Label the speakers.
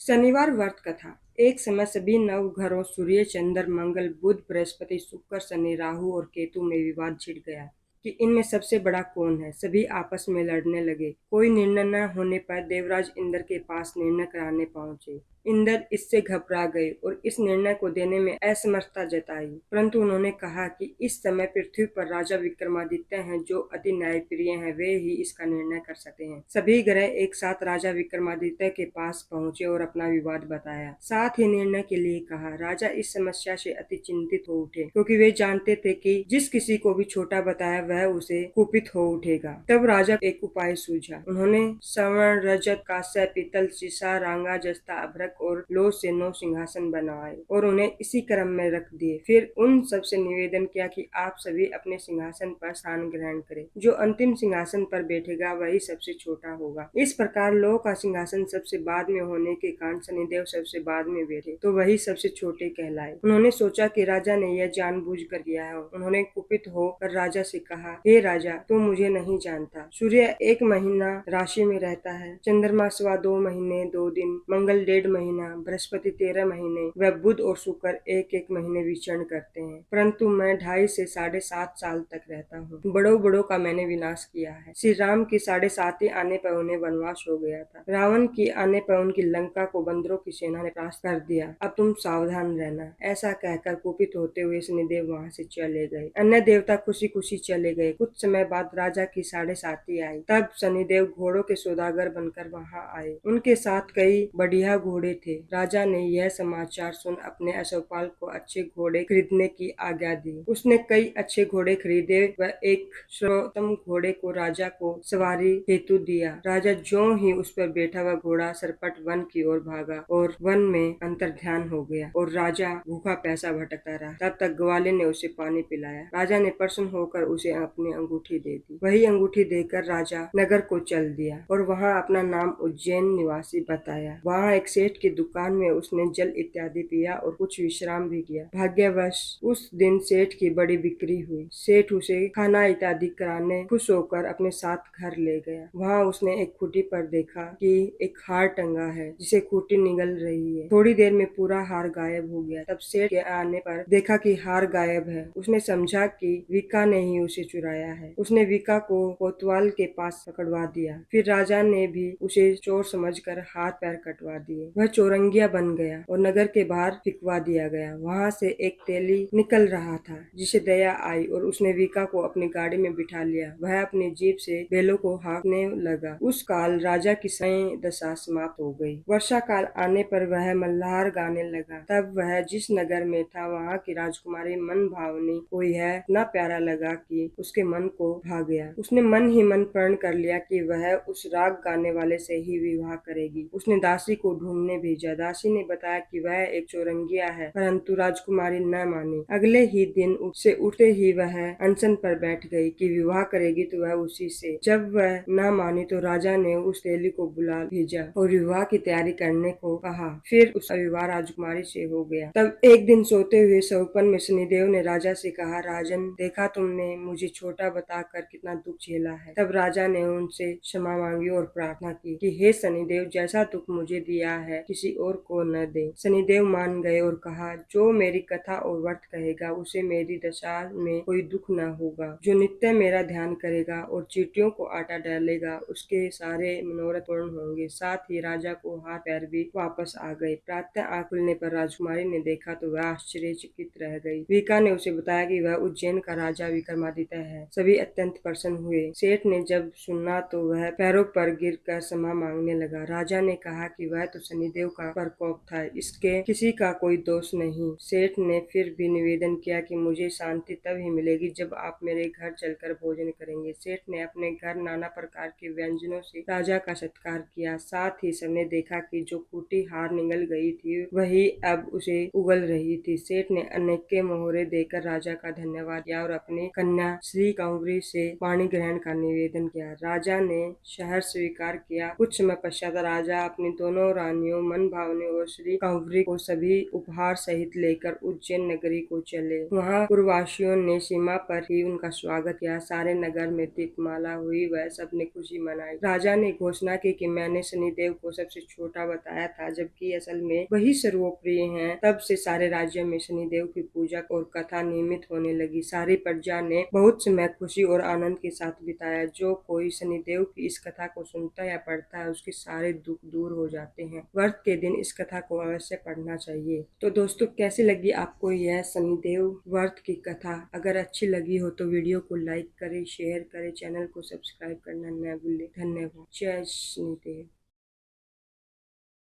Speaker 1: शनिवार व्रत कथा। एक समय सभी नवग्रहों सूर्य, चंद्र, मंगल, बुध, बृहस्पति, शुक्र, शनि, राहु और केतु में विवाद छिड़ गया कि इनमें सबसे बड़ा कौन है। सभी आपस में लड़ने लगे। कोई निर्णय न होने पर देवराज इंद्र के पास निर्णय कराने पहुंचे। इंद्र इससे घबरा गए और इस निर्णय को देने में असमर्थता जताई, परंतु उन्होंने कहा कि इस समय पृथ्वी पर राजा विक्रमादित्य हैं, जो अति न्यायप्रिय हैं, वे ही इसका निर्णय कर सकते हैं। सभी ग्रह एक साथ राजा विक्रमादित्य के पास पहुंचे और अपना विवाद बताया, साथ ही निर्णय के लिए कहा। राजा इस समस्या से अति चिंतित हो उठे, क्योंकि वे जानते थे कि जिस किसी को भी छोटा बताया वह उसे कुपित हो उठेगा। तब राजा एक उपाय सूझा। उन्होंने स्वर्ण, रजत, कांस्य, पीतल, सीसा, रांगा, जस्ता, अभ्रक और लोह से 9 सिंहासन बनवाए और उन्हें इसी क्रम में रख दिए। फिर उन सब से निवेदन किया कि आप सभी अपने सिंहासन पर स्थान ग्रहण करें। जो अंतिम सिंहासन पर बैठेगा वही सबसे छोटा होगा। इस प्रकार लोह का सिंहासन सबसे बाद में होने के कारण शनिदेव सबसे बाद में बैठे, तो वही सबसे छोटे कहलाए। उन्होंने सोचा कि राजा ने यह जानबूझकर किया है। उन्होंने कुपित होकर राजा से कहा, हे राजा, तुम मुझे नहीं जानता। सूर्य 1 महीना राशि में रहता है, चंद्रमा 2.25 महीने 2 दिन, मंगल 1.5 महीना, बृहस्पति 13 महीने व बुध और शुक्र 1-1 महीने विचरण करते हैं, परंतु मैं 2.5 से 7.5 साल तक रहता हूँ। बड़ों बड़ों का मैंने विनाश किया है। श्री राम की 7.5 आने पर उन्हें वनवास हो गया था। रावण की आने पर उनकी लंका को बंदरों की सेना ने परास्त कर दिया। अब तुम सावधान रहना। ऐसा कहकर कुपित होते हुए शनिदेव वहाँ से चले गए। अन्य देवता खुशी खुशी चले गए। कुछ समय बाद राजा की 7.5 आई। तब शनिदेव घोड़ों के सौदागर बनकर वहाँ आए। उनके साथ कई बढ़िया घोड़े थे। राजा ने यह समाचार सुन अपने अश्वपाल को अच्छे घोड़े खरीदने की आज्ञा दी। उसने कई अच्छे घोड़े खरीदे व एक सर्वोत्तम घोड़े को राजा को सवारी हेतु दिया। राजा ज्यों ही उस पर बैठा वह घोड़ा सरपट वन की ओर भागा और वन में अंतर्ध्यान हो गया और राजा भूखा प्यासा भटकता रहा। तब तक ग्वाले ने उसे पानी पिलाया। राजा ने प्रसन्न होकर उसे अपनी अंगूठी दे दी। वही अंगूठी देकर राजा नगर को चल दिया और वहाँ अपना नाम उज्जैन निवासी बताया। वहाँ एक सेठ की दुकान में उसने जल इत्यादि पिया और कुछ विश्राम भी किया। भाग्यवश उस दिन सेठ की बड़ी बिक्री हुई। सेठ उसे खाना इत्यादि कराने खुश होकर अपने साथ घर ले गया। वहाँ उसने एक खूंटी पर देखा कि एक हार टंगा है, जिसे खूंटी निगल रही है। थोड़ी देर में पूरा हार गायब हो गया। तब सेठ के आने पर देखा कि हार गायब है। उसने समझा कि विका ने ही उसे चुराया है। उसने विका को कोतवाल के पास पकड़वा दिया। फिर राजा ने भी उसे चोर समझकर हाथ पैर कटवा दिए। वह चौरंगिया बन गया और नगर के बाहर फिकवा दिया गया। वहाँ से एक तेली निकल रहा था, जिसे दया आई और उसने विका को अपनी गाड़ी में बिठा लिया। वह अपनी जीप से बैलों को हाँकने लगा। उस काल राजा की सही दशा समाप्त हो गई। वर्षा काल आने पर वह मल्हार गाने लगा। तब वह जिस नगर में था वहाँ की राजकुमारी मन भावनी को यह इतना प्यारा लगा कि उसके मन को भा गया। उसने मन ही मन प्रण कर लिया कि वह उस राग गाने वाले से ही विवाह करेगी। उसने दासी को ढूंढने भेजा। दासी ने बताया कि वह एक चौरंगिया है, परंतु राजकुमारी न मानी। अगले ही दिन उससे उठते ही वह अनशन पर बैठ गई कि विवाह करेगी तो वह उसी से। जब वह न मानी तो राजा ने उस तेली को बुला भेजा और विवाह की तैयारी करने को कहा। फिर उसका विवाह राजकुमारी से हो गया। तब एक दिन सोते हुए स्वप्न में शनिदेव ने राजा से कहा, राजन, देखा तुमने मुझे छोटा बताकर कितना दुख झेला है। तब राजा ने उनसे क्षमा मांगी और प्रार्थना की कि हे शनिदेव, जैसा दुख मुझे दिया है किसी और को न दे। शनिदेव मान गए और कहा, जो मेरी कथा और व्रत कहेगा उसे मेरी दशा में कोई दुख न होगा। जो नित्य मेरा ध्यान करेगा और चींटियों को आटा डालेगा उसके सारे मनोरथ पूर्ण होंगे। साथ ही राजा को हाथ पैर भी वापस आ गए। प्रातः आँख खुलने पर राजकुमारी ने देखा तो वह आश्चर्यचकित रह गई। विका ने उसे बताया कि वह उज्जैन का राजा विक्रमादित्य है। सभी अत्यंत प्रसन्न हुए। सेठ ने जब सुना तो वह पैरों पर गिरकर क्षमा मांगने लगा। राजा ने कहा कि वह तो शनिदेव का प्रकोप था, इसके किसी का कोई दोष नहीं। सेठ ने फिर भी निवेदन किया कि मुझे शांति तब ही मिलेगी जब आप मेरे घर चलकर भोजन करेंगे। सेठ ने अपने घर नाना प्रकार के व्यंजनों से राजा का सत्कार किया। साथ ही सबने देखा कि जो खूंटी हार निगल गई थी वही अब उसे उगल रही थी। सेठ ने अनेक मोहरे देकर राजा का धन्यवाद किया और अपनी कन्या श्री कंवरी से पानी ग्रहण का निवेदन किया। राजा ने शहर स्वीकार किया। कुछ समय पश्चात राजा अपनी दोनों रानियों मनभावनी और श्री कंवरी को सभी उपहार सहित लेकर उज्जैन नगरी को चले। वहाँ पुरवासियों ने सीमा पर ही उनका स्वागत किया। सारे नगर में दीपमाला हुई, वह सबने खुशी मनाई। राजा ने घोषणा की कि मैंने शनिदेव को सबसे छोटा बताया था, जबकि असल में वही सर्वोपरि हैं। तब से सारे राज्य में शनिदेव की पूजा और कथा नियमित होने लगी। सारी प्रजा ने बहुत समय खुशी और आनंद के साथ बिताया। जो कोई शनिदेव की इस कथा को सुनता या पढ़ता है, उसके सारे दुख दूर हो जाते हैं। व्रत के दिन इस कथा को अवश्य पढ़ना चाहिए। तो दोस्तों, कैसी लगी आपको यह शनिदेव व्रत की कथा? अगर अच्छी लगी हो तो वीडियो को लाइक करें, शेयर करें, चैनल को सब्सक्राइब करना न भूलें। धन्यवाद। जय शनिदेव।